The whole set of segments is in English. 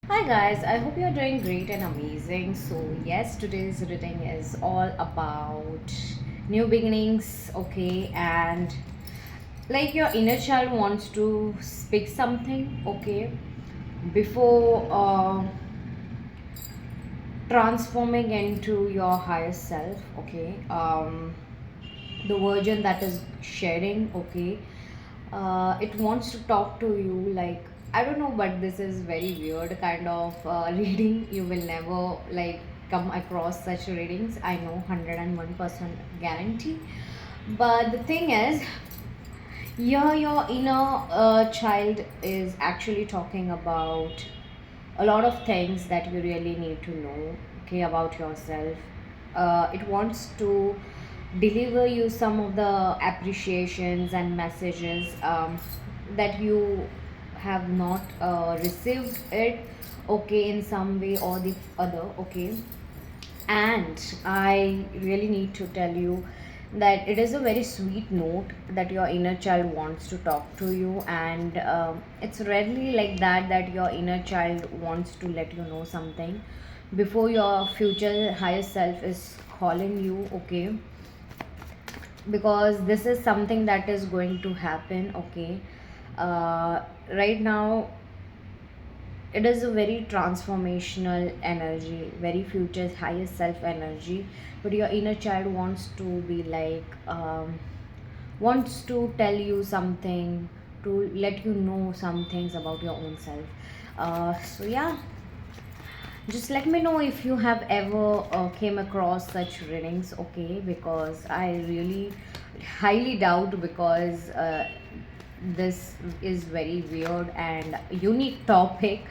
Hi guys, I hope you're doing great and amazing. So, yes, today's reading is all about new beginnings, okay? And like your inner child wants to speak something, okay? Before transforming into your higher self, okay? The version that is sharing, okay? It wants to talk to you like I don't know, but this is very weird kind of reading. You will never like come across such readings. I know 101% guarantee. But the thing is, your inner child is actually talking about a lot of things that you really need to know, okay, about yourself. It wants to deliver you some of the appreciations and messages that you have not received it, okay, in some way or the other, okay. And I really need to tell you that it is a very sweet note that your inner child wants to talk to you, and it's rarely like that your inner child wants to let you know something before your future higher self is calling you, okay, because this is something that is going to happen, okay. uh, right now it is a very transformational energy, very future highest self energy, but your inner child wants to be like wants to tell you something, to let you know some things about your own self. So yeah, just let me know if you have ever came across such readings, okay, because I really highly doubt, because this is very weird and unique topic.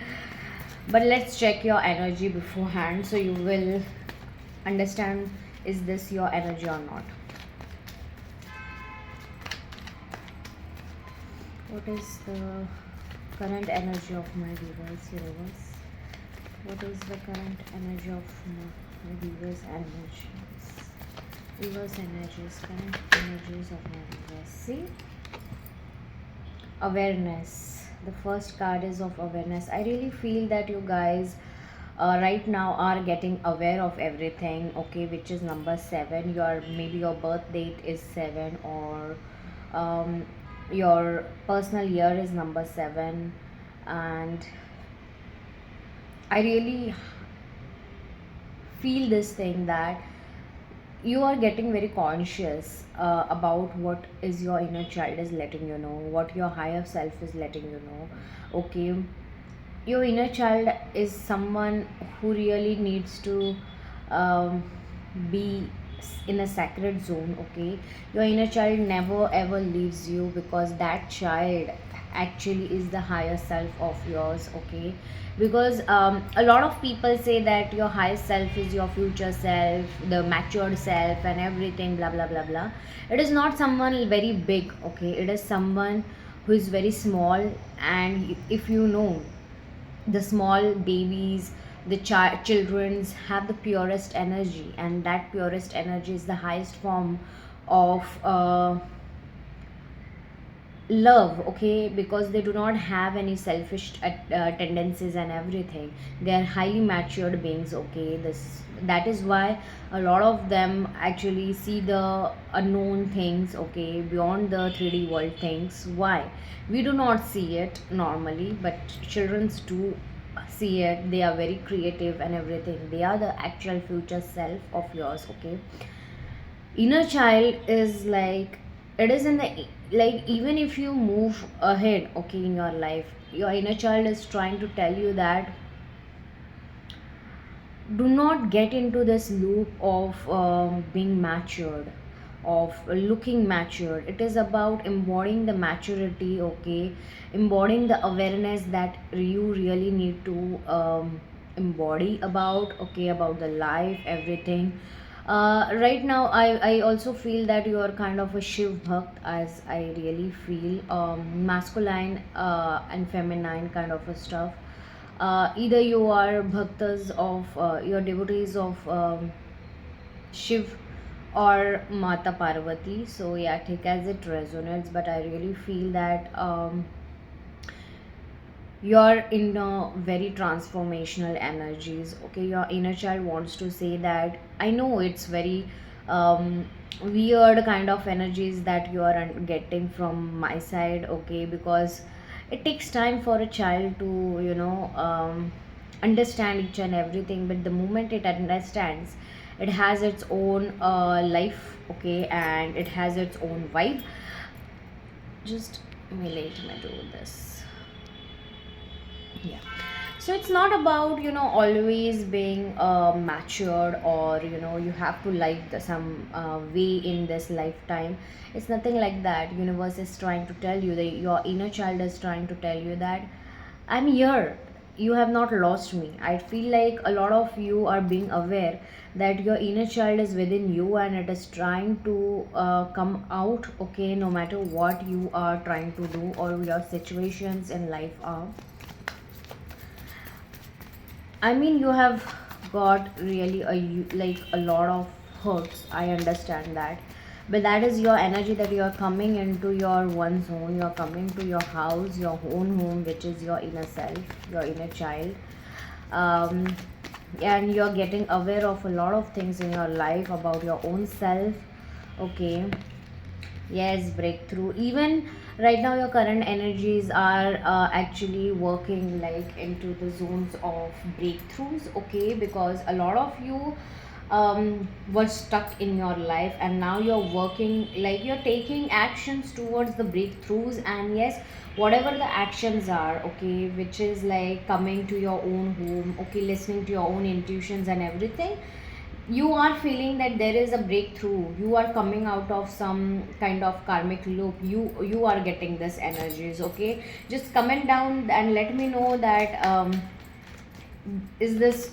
But let's check your energy beforehand so you will understand is this your energy or not. What is the current energy of my viewers, universe? What is the current energy of my viewers energies? Viewers energies, current energies of my viewers. See? Awareness. The first card is of awareness. I really feel that you guys right now are getting aware of everything, okay, which is number 7. Your maybe your birth date is 7, or um, your personal year is number 7. And I really feel this thing that you are getting very conscious about what is your inner child is letting you know, what your higher self is letting you know, okay. Your inner child is someone who really needs to um, be in a sacred zone, okay. Your inner child never ever leaves you, because that child actually is the higher self of yours, okay. Because a lot of people say that your higher self is your future self, the matured self and everything, blah blah blah blah. It is not someone very big, okay. It is someone who is very small. And if you know, the small babies, the children's have the purest energy, and that purest energy is the highest form of love, okay, because they do not have any selfish tendencies and everything. They are highly matured beings, okay. This that is why a lot of them actually see the unknown things, okay, beyond the 3D world things. Why we do not see it normally, but childrens do see it. They are very creative and everything. They are the actual future self of yours, okay. Inner child is like, it is in the, like, even if you move ahead, okay, in your life, your inner child is trying to tell you that do not get into this loop of being matured, of looking matured. It is about embodying the maturity, okay, embodying the awareness that you really need to embody about, okay, about the life, everything. Right now I also feel that you are kind of a Shiv Bhakt, as I really feel masculine and feminine kind of a stuff. Either you are bhaktas of your devotees of Shiv or Mata Parvati. So yeah, take as it resonates. But I really feel that you're in a very transformational energies. Okay, your inner child wants to say that I know it's very um, weird kind of energies that you are getting from my side. Okay, because it takes time for a child to understand each and everything, but the moment it understands, it has its own life. Okay, and it has its own vibe. Just let me do this. Yeah. So it's not about always being matured, or you have to like some way in this lifetime. It's nothing like that. Universe is trying to tell you that your inner child is trying to tell you that I'm here. You have not lost me. I feel like a lot of you are being aware that your inner child is within you and it is trying to come out. Okay, no matter what you are trying to do or your situations in life are. I mean, you have got really like a lot of hurts. I understand that, but that is your energy that you are coming into your one zone. You are coming to your house, your own home, which is your inner self, your inner child, um, and you are getting aware of a lot of things in your life about your own self. Okay, yes, breakthrough. Even right now, your current energies are actually working like into the zones of breakthroughs. Okay, because a lot of you were stuck in your life, and now you're working, like you're taking actions towards the breakthroughs. And yes, whatever the actions are, okay, which is like coming to your own home, okay, listening to your own intuitions and everything, you are feeling that there is a breakthrough, you are coming out of some kind of karmic loop, you are getting this energies. Okay, just comment down and let me know that is this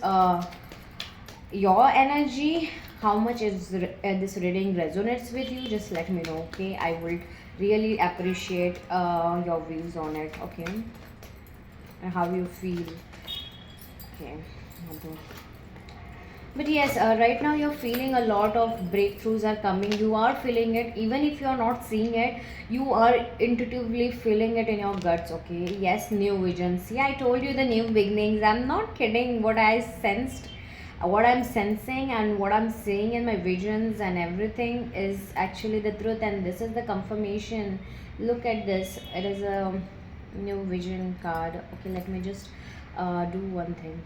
your energy, how much is this reading resonates with you. Just let me know. Okay, I will really appreciate your views on it. Okay, and how you feel. Okay, but yes, right now you're feeling a lot of breakthroughs are coming. You are feeling it, even if you're not seeing it. You are intuitively feeling it in your guts. Okay, yes, new vision. See, I told you the new beginnings. I'm not kidding. What I sensed, what I'm sensing, and what I'm seeing in my visions and everything is actually the truth. And this is the confirmation. Look at this. It is a new vision card. Okay, let me just do one thing.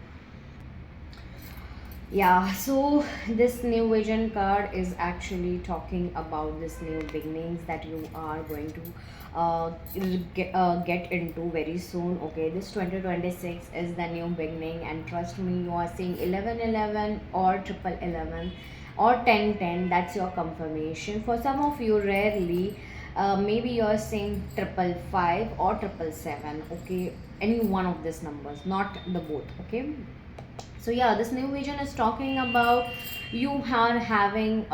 Yeah, so this new vision card is actually talking about this new beginnings that you are going to get into very soon. Okay, this 2026 is the new beginning, and trust me, you are seeing 1111 or triple 11 or 1010. That's your confirmation. For some of you, rarely, maybe you're saying triple five or triple seven. Okay, any one of these numbers, not the both. Okay, so yeah, this new vision is talking about you are having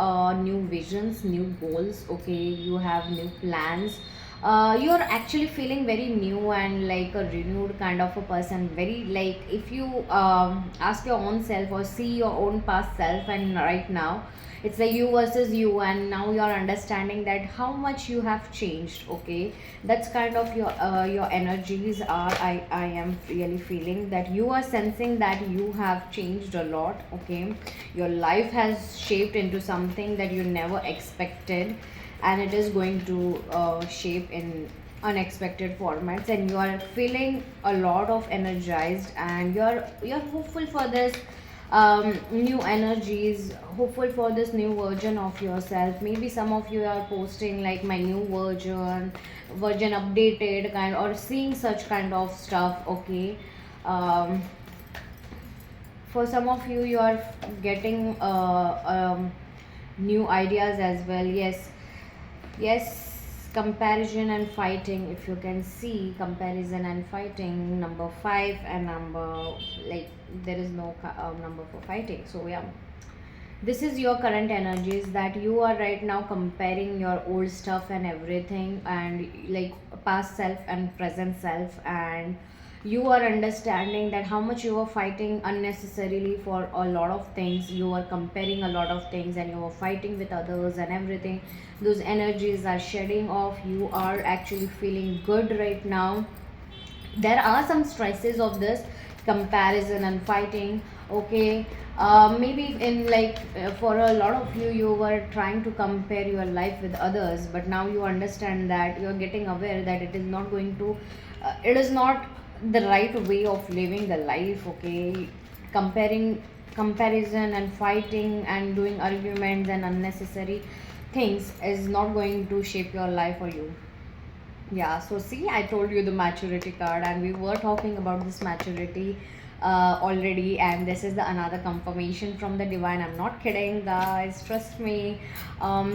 new visions, new goals. Okay, you have new plans. You're actually feeling very new and like a renewed kind of a person. Very like if you ask your own self or see your own past self, and right now it's like you versus you, and now you're understanding that how much you have changed. Okay, that's kind of your energies are. I am really feeling that you are sensing that you have changed a lot. Okay, your life has shaped into something that you never expected, and it is going to shape in unexpected formats, and you are feeling a lot of energized, and you're hopeful for this new energies, hopeful for this new version of yourself. Maybe some of you are posting like my new version updated kind, or seeing such kind of stuff. Okay, um, for some of you, you are getting new ideas as well. Yes, yes, comparison and fighting. If you can see comparison and fighting, number five and number, like there is no number for fighting. So yeah, this is your current energies that you are right now comparing your old stuff and everything, and like past self and present self, and you are understanding that how much you are fighting unnecessarily for a lot of things. You are comparing a lot of things, and you are fighting with others and everything. Those energies are shedding off. You are actually feeling good right now. There are some stresses of this comparison and fighting, okay. Maybe in like for a lot of you, you were trying to compare your life with others, but now you understand that you're getting aware that it is not going to it is not the right way of living the life, okay. Comparing, comparison and fighting and doing arguments and unnecessary things is not going to shape your life for you. Yeah, so see, I told you the maturity card, and we were talking about this maturity already, and this is the another confirmation from the divine. I'm not kidding, guys. Trust me. Um,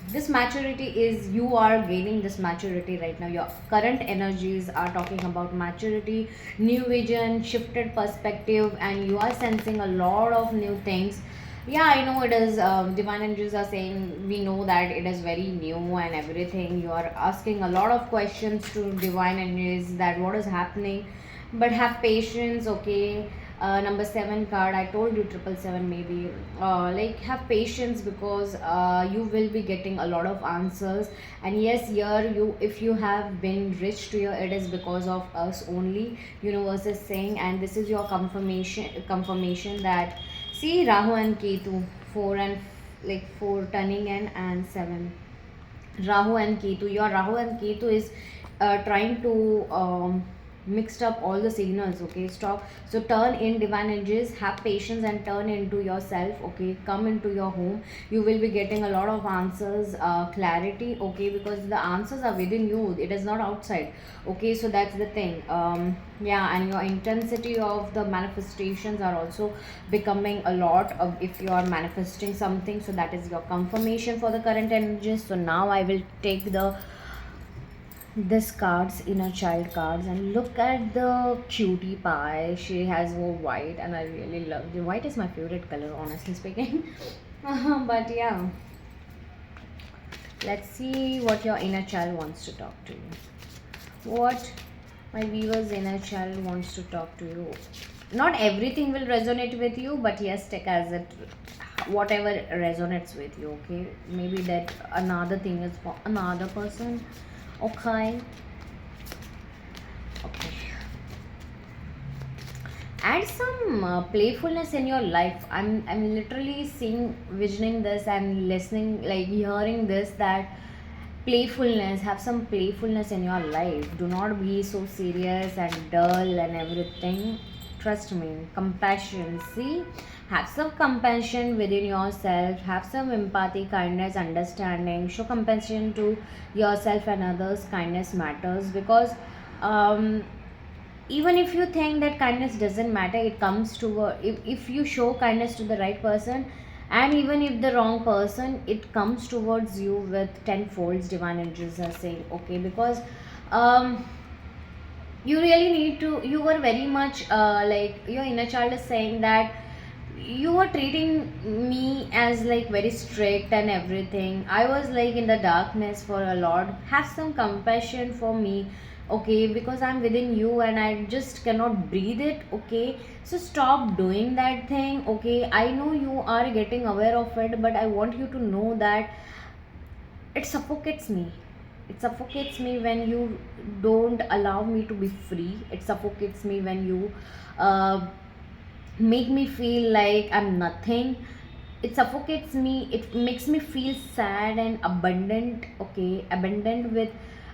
this maturity is you are gaining this maturity right now. Your current energies are talking about maturity, new vision, shifted perspective, and you are sensing a lot of new things. Yeah, I know it is. Divine angels are saying we know that it is very new and everything. You are asking a lot of questions to divine angels that what is happening, but have patience, okay. Number seven card, I told you triple seven maybe. Like have patience because you will be getting a lot of answers. And yes, here you, if you have been rich to your, it is because of us only. Universe is saying, and this is your confirmation that see Rahu and Ketu, four and like four turning in and seven. Rahu and Ketu. Your Rahu and Ketu is trying to mixed up all the signals. Okay, stop. So turn in divine energies. Have patience and turn into yourself. Okay, come into your home. You will be getting a lot of answers, clarity. Okay, because the answers are within you. It is not outside. Okay, so that's the thing. Yeah, and your intensity of the manifestations are also becoming a lot of if you are manifesting something. So that is your confirmation for the current energies. So now I will take the this cards, inner child cards, and look at the cutie pie. She has more white and I really love the white is my favorite color, honestly speaking. But yeah, let's see what your inner child wants to talk to you. What my viewers inner child wants to talk to you. Not everything will resonate with you, but yes, take as it whatever resonates with you, okay. Maybe that another thing is for another person, okay. Okay, add some playfulness in your life. I'm literally seeing, visioning this and listening, like hearing this, that playfulness, have some playfulness in your life. Do not be so serious and dull and everything. Trust me. Compassion, see, have some compassion within yourself, have some empathy, kindness, understanding, show compassion to yourself and others. Kindness matters because um even if you think that kindness doesn't matter, it comes to if you show kindness to the right person, and even if the wrong person, it comes towards you with 10 folds. Divine angels are saying, okay, because um you really need to, you were very much like your inner child is saying that you were treating me as like very strict and everything. I was like in the darkness for a lot. Have some compassion for me, okay, because I'm within you and I just cannot breathe it, okay. So stop doing that thing, okay. I know you are getting aware of it, but I want you to know that it suffocates me. It suffocates me when you don't allow me to be free. It suffocates me when you uh, make me feel like I'm nothing. It suffocates me. It makes me feel sad and abundant, okay, abundant with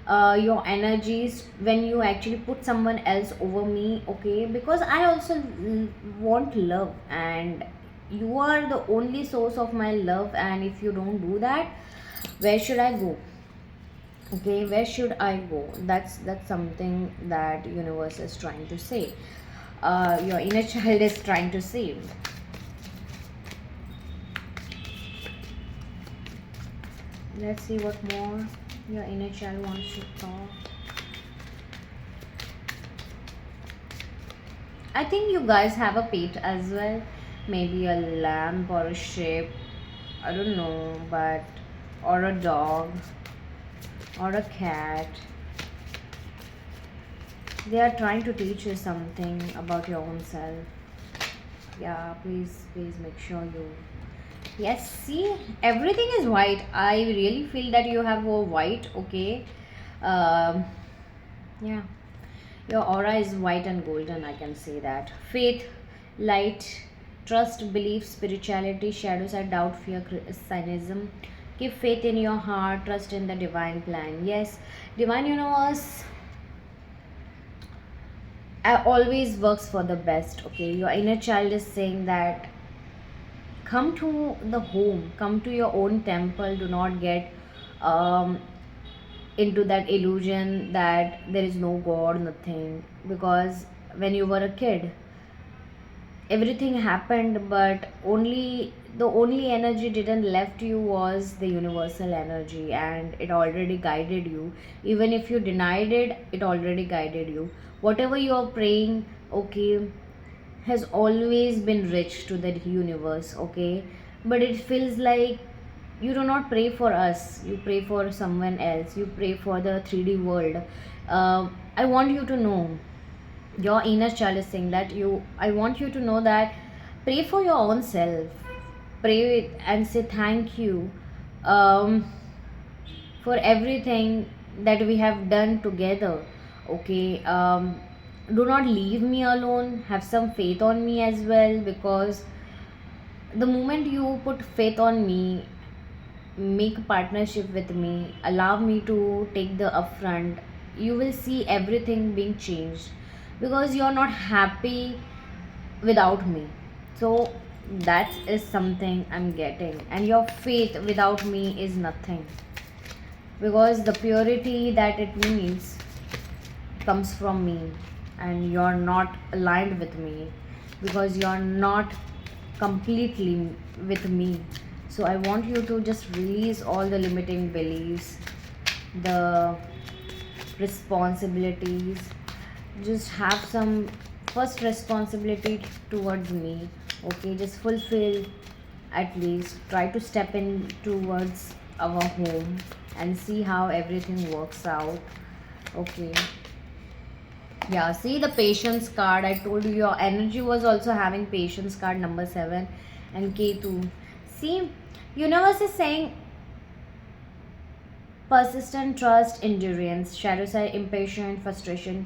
your energies when you actually put someone else over me, okay, because I also want love, and you are the only source of my love. And if you don't do that, where should I go? Okay, where should I go? That's something that universe is trying to say, your inner child is trying to say. Let's see what more your inner child wants to talk. I think you guys have a pet as well, maybe a lamb or a sheep, I don't know, but or a dog or a cat. They are trying to teach you something about your own self. Yeah, please make sure you. Yes, see, everything is white. I really feel that you have a white, okay. um yeah, Your aura is white and golden, I can say that. Faith, light, trust, belief, spirituality, shadows are doubt, fear, cynicism. Keep faith in your heart, trust in the divine plan. Yes, divine universe always works for the best. Okay, your inner child is saying that come to the home, come to your own temple. Do not get um, into that illusion that there is no god, nothing, because when you were a kid everything happened, but only the only energy didn't left you was the universal energy, and it already guided you. Even if you denied it, it already guided you. Whatever you are praying, okay, has always been rich to the universe, okay. But it feels like you do not pray for us, you pray for someone else, you pray for the 3D world. I want you to know, your inner child is saying that you I want you to know that pray for your own self, pray and say thank you, um, for everything that we have done together, okay. Do not leave me alone, have some faith on me as well, because the moment you put faith on me, make a partnership with me, allow me to take the upfront, you will see everything being changed, because you're not happy without me. So that is something I'm getting, and your faith without me is nothing, because the purity that it means comes from me, and you're not aligned with me, because you're not completely with me. So I want you to just release all the limiting beliefs, the responsibilities. Just have some first responsibility towards me, okay. Just fulfill, at least try to step in towards our home and see how everything works out, okay. Yeah, see the patience card. I told you your energy was also having patience card number 7 and K2. See, universe is saying persistent trust, endurance, shadow side, impatient, frustration,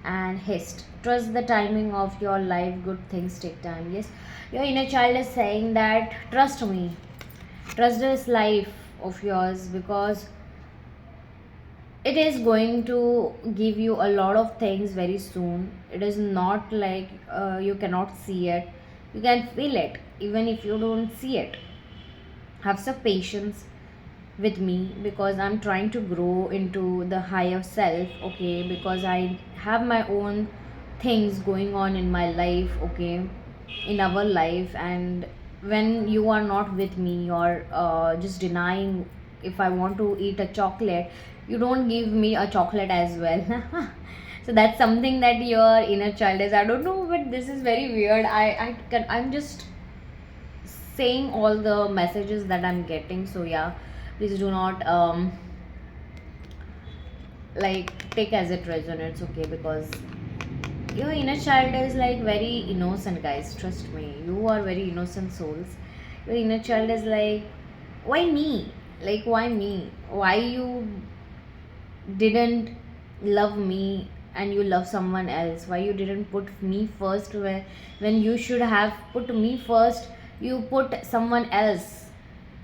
and haste. Trust the timing of your life. Good things take time. Yes, your inner child is saying that trust me, trust this life of yours, because it is going to give you a lot of things very soon. It is not like you cannot see it, you can feel it even if you don't see it. Have some patience with me, because I'm trying to grow into the higher self, okay, because I have my own things going on in my life, okay, in our life. And when you are not with me, you're just denying. If I want to eat a chocolate, you don't give me a chocolate as well. So that's something that your inner child is, I don't know, but this is very weird. I'm just saying all the messages that I'm getting. So yeah, please do not like take as it resonates, okay, because your inner child is like very innocent, guys, trust me, you are very innocent souls. Your inner child is like, why me, like why me, why you didn't love me and you love someone else, why you didn't put me first, when you should have put me first, you put someone else,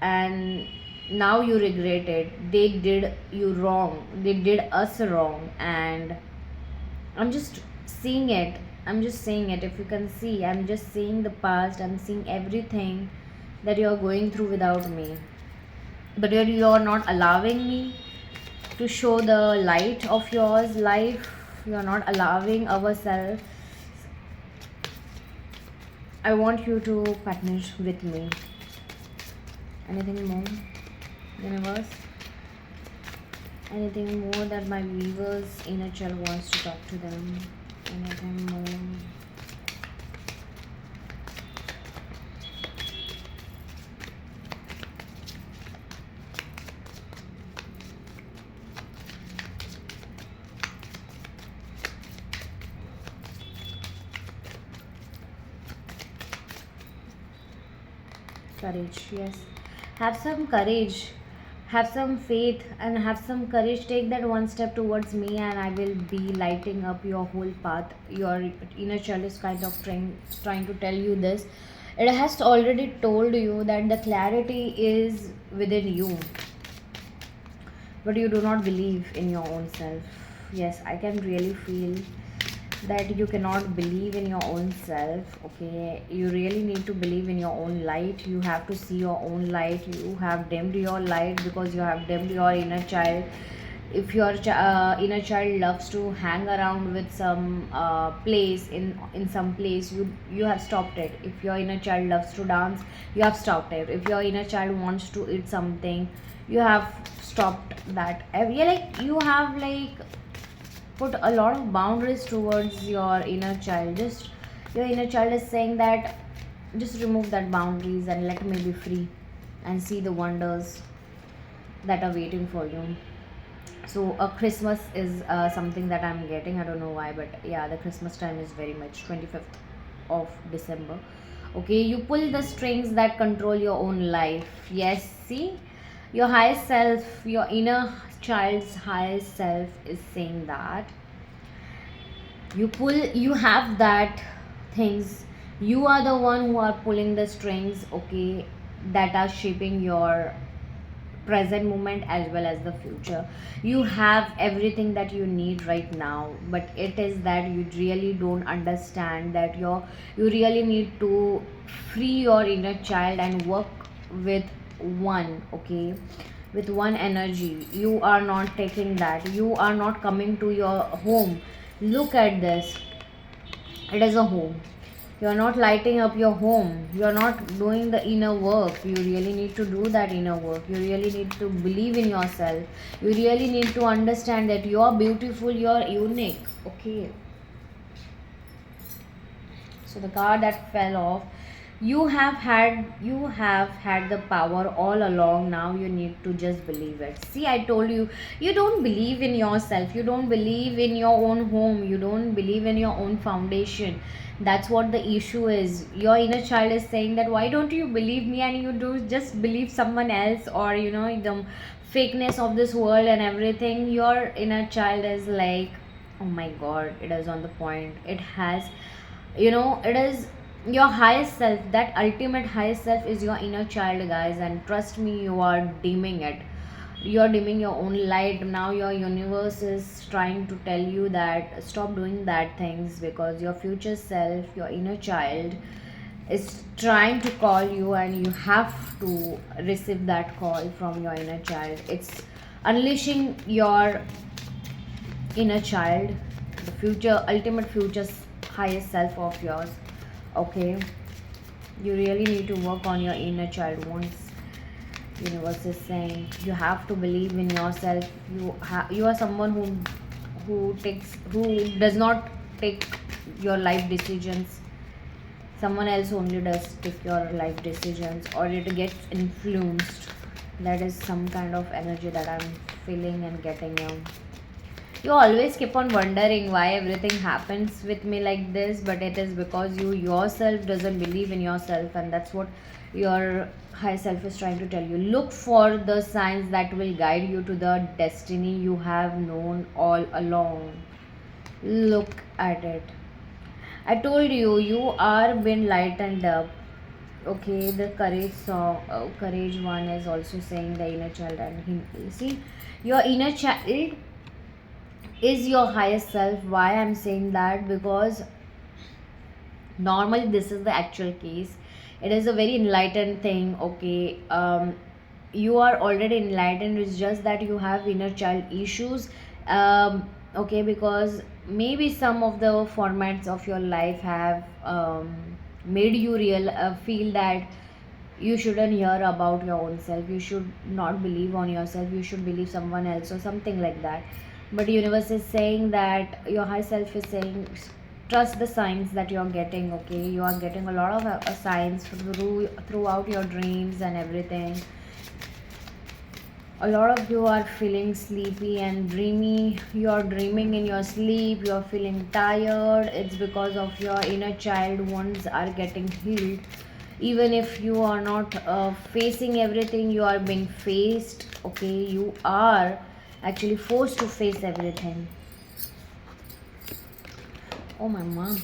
and now you regret it. They did you wrong, they did us wrong, and I'm just seeing it. I'm just saying it. If you can see, I'm just seeing the past. I'm seeing everything that you're going through without me. But you're not allowing me to show the light of yours life. You're not allowing ourselves. I want you to partner with me. Anything more, universe? Anything more that my viewers inner child wants to talk to them? Anything more? Courage, yes. Have some courage. Have some faith and have some courage. Take that one step towards me, and I will be lighting up your whole path. Your inner child is kind of trying to tell you this. It has already told you that the clarity is within you, but you do not believe in your own self. Yes, I can really feel that you cannot believe in your own self. Okay, you really need to believe in your own light. You have to see your own light. You have dimmed your light because you have dimmed your inner child. If your inner child loves to hang around with some place, in some place, you have stopped it. If your inner child loves to dance, you have stopped it. If your inner child wants to eat something, you have stopped that. Yeah, like you have like put a lot of boundaries towards your inner child. Just your inner child is saying that just remove that boundaries and let me be free and see the wonders that are waiting for you. So a Christmas is something that I'm getting. I don't know why, but yeah, the Christmas time is very much 25th of December. Okay, you pull the strings that control your own life. Yes, see, your highest self, your inner child's highest self is saying that you have that things. You are the one who are pulling the strings, okay, that are shaping your present moment as well as the future. You have everything that you need right now, but it is that you really don't understand that you really need to free your inner child and work with one, okay, with one energy. You are not taking that. You are not coming to your home. Look at this, it is a home. You're not lighting up your home. You're not doing the inner work. You really need to do that inner work. You really need to believe in yourself. You really need to understand that you're beautiful, you're unique. Okay, so the card that fell off, you have had the power all along. Now you need to just believe it. See, I told you, you don't believe in yourself. You don't believe in your own home. You don't believe in your own foundation. That's what the issue is. Your inner child is saying that why don't you believe me, and you do just believe someone else, or the fakeness of this world and everything. Your inner child is like, oh my god, it is on the point. It has, it is your highest self. That ultimate highest self is your inner child, guys, and trust me, you are dimming it. You're dimming your own light. Now your universe is trying to tell you that stop doing that things, because your future self, your inner child, is trying to call you, and you have to receive that call from your inner child. It's unleashing your inner child, the future, ultimate future, highest self of yours. Okay, you really need to work on your inner child. Once universe is saying you have to believe in yourself. You are someone who does not take your life decisions. Someone else only does take your life decisions, or it gets influenced. That is some kind of energy that I'm feeling and getting. You always keep on wondering why everything happens with me like this, but it is because you yourself doesn't believe in yourself, and that's what your high self is trying to tell you. Look for the signs that will guide you to the destiny you have known all along. Look at it. I told you, you are been lightened up. Okay, the courage song, courage one is also saying the inner child, and see, your inner child is your highest self. Why I'm saying that? Because normally this is the actual case. It is a very enlightened thing. Okay, you are already enlightened. It's just that you have inner child issues. Okay, because maybe some of the formats of your life have made you real feel that you shouldn't hear about your own self. You should not believe on yourself. You should believe someone else or something like that. But universe is saying that your high self is saying trust the signs that you're getting. Okay, you are getting a lot of signs throughout your dreams and everything. A lot of you are feeling sleepy and dreamy. You're dreaming in your sleep. You're feeling tired. It's because of your inner child wounds are getting healed. Even if you are not facing everything, you are being faced, okay? You are actually forced to face everything. Oh my mom.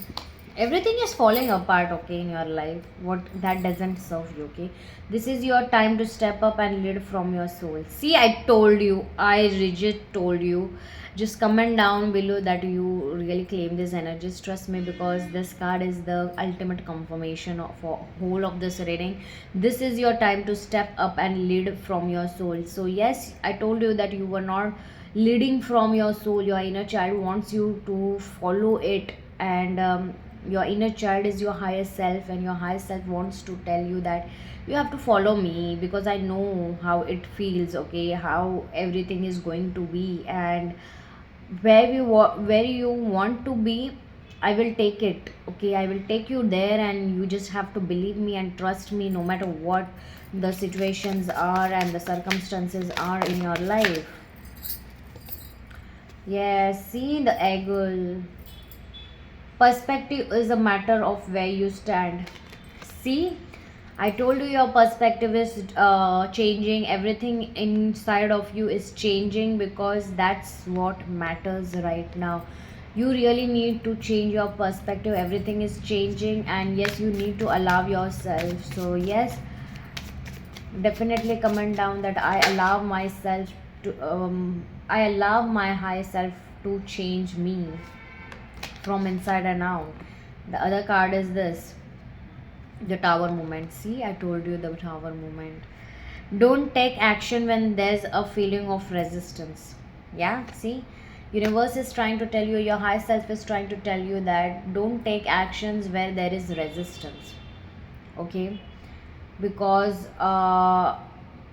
Everything is falling apart, okay, in your life. What that doesn't serve you, okay? This is your time to step up and lead from your soul. See, I told you, I rigid told you. Just comment down below that you really claim these energies. Trust me, because this card is the ultimate confirmation for whole of this reading. This is your time to step up and lead from your soul. So yes, I told you that you were not leading from your soul. Your inner child wants you to follow it, and your inner child is your higher self, and your higher self wants to tell you that you have to follow me, because I know how it feels, okay, how everything is going to be, and where you want to be, I will take it, okay? I will take you there, and you just have to believe me and trust me, no matter what the situations are and the circumstances are in your life. Yes, see the eagle. Perspective is a matter of where you stand. See, I told you your perspective is changing. Everything inside of you is changing, because that's what matters right now. You really need to change your perspective. Everything is changing, and yes, you need to allow yourself. So, yes, definitely comment down that I allow my higher self to change me from inside and out. The other card is this, the tower movement. See, I told you the tower movement. Don't take action when there's a feeling of resistance. Yeah, see, universe is trying to tell you, your high self is trying to tell you that don't take actions where there is resistance, okay? Because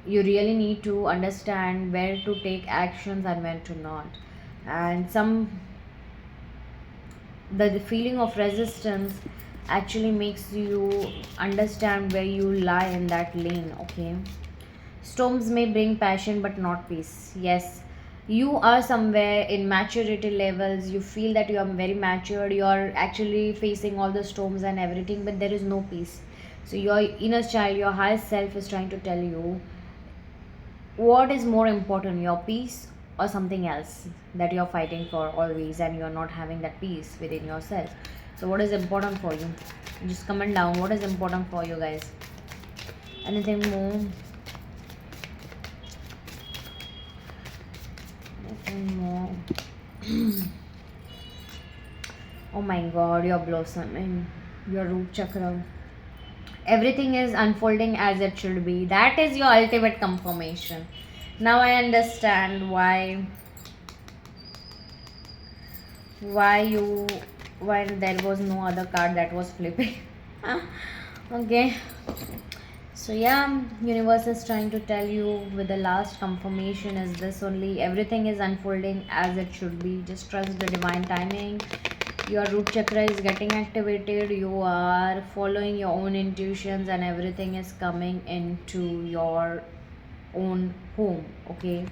you really need to understand where to take actions and when to not. And the feeling of resistance actually makes you understand where you lie in that lane, okay? Storms may bring passion but not peace. Yes, you are somewhere in maturity levels, you feel that you are very matured, you are actually facing all the storms and everything, but there is no peace. So your inner child, your higher self is trying to tell you what is more important, your peace or something else that you're fighting for always, and you're not having that peace within yourself. So what is important for you? Just comment down what is important for you, guys. Anything more? Anything more? Oh my god, you're blossoming, your root chakra. Everything is unfolding as it should be. That is your ultimate confirmation. Now I understand why you why there was no other card that was flipping. Okay, so yeah, universe is trying to tell you with the last confirmation is this only, everything is unfolding as it should be. Just trust the divine timing. Your root chakra is getting activated, you are following your own intuitions, and everything is coming into your own home, okay?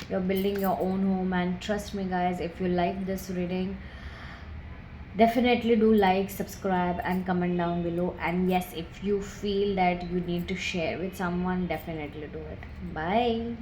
You're building your own home, and trust me guys, if you like this reading, definitely do like, subscribe and comment down below. And yes, if you feel that you need to share with someone, definitely do it. Bye.